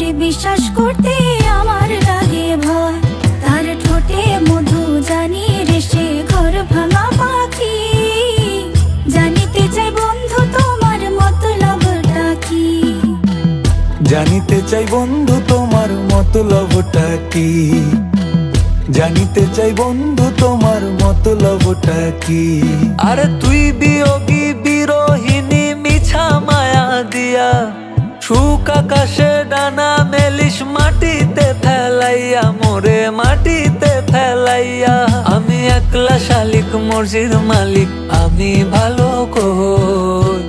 তোরে বিশ্বাস করতে আমার লাগে ভয়। তার ঠোঁটে মধু জানি রে সে ঘর ভাঙা পাখি। জানিতে চাই বন্ধু তোমার মতলবটা কি। জানিতে চাই বন্ধু তোমার মতলবটা কি। জানিতে চাই বন্ধু তোমার মতলবটা কি। আরে তুই বিয়োগী বিরোহিনী মিছা মায়া দিয়া সুখ আকাশে ডানা মেলিস মাটিতে ফেলাইয়া মোরে মাটিতে ফেলাইয়া। আমি একলা শালিক মর্জির মালিক আমি ভালো কই।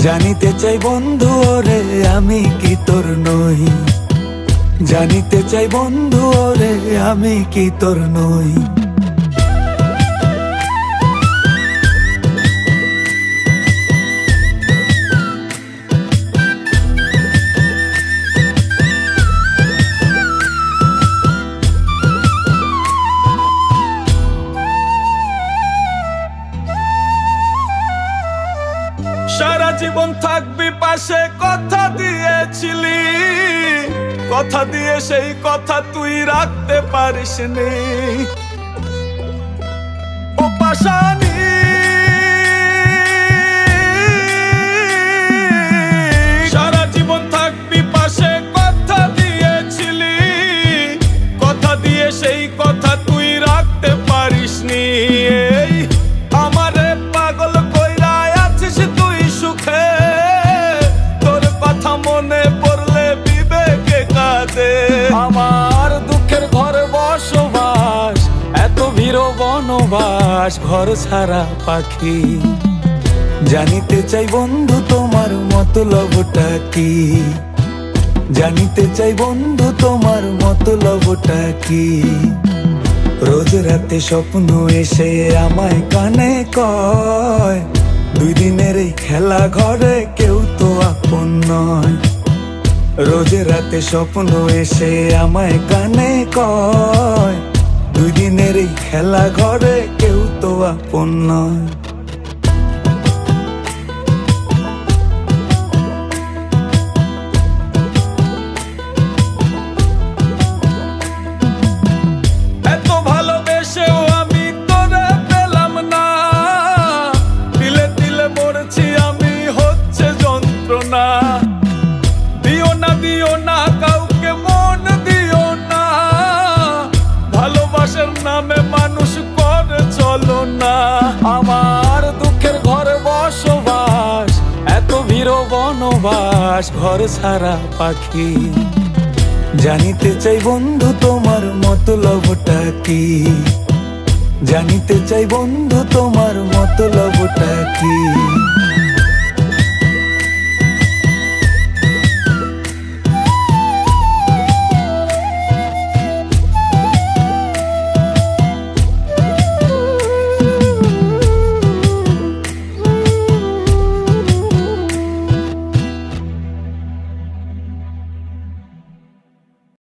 জানিতে চাই বন্ধু ওরে আমি কি তোর নই। জানিতে চাই বন্ধু ওরে আমি কি তোর নই। সারা জীবন থাকবি পাশে কথা দিয়েছিলি। কথা দিয়ে সেই কথা তুই রাখতে পারিস নি। ও পাশানি সারা জীবন থাকবি পাশে কথা দিয়েছিলি। কথা দিয়ে সেই কথা তুই রাখতে পারিস নি। আমারে পাগল কইরা আছিস তুই সুখে। তোর কথা মনে পড়লে বিবেকে কাঁদে। আমার দুঃখের ঘরে বসবাস এত ভিড় বনবাস ঘর ছাড়া পাখি। জানিতে চাই বন্ধু তোমার মতলবটা কি। জানিতে চাই বন্ধু তোমার মতলবটা কি। রোজ রাতে স্বপ্ন এসে আমায় কানে কয় দুই দিনের এই খেলা ঘরে কেউ তো আপন নয়। রোজ রাতে স্বপ্ন এসে আমায় কানে কয় দুই দিনের এই খেলা ঘরে কেউ তো আপন নয়। এত ভালোবেসেও আমি তোরে পেলাম না। দিলে দিলে মরছি আমি হচ্ছে যন্ত্রণা। দিও না কাউকে মন দিও না। ভালোবাসার নামে মানুষ করে চলো না। আমার দুঃখের ঘরে বসবাস এত ভিড় বনবাস ঘর ছাড়া পাখি। জানিতে চাই বন্ধু তোমার মতলবটা কি। জানিতে চাই বন্ধু তোমার মতলবটা কি।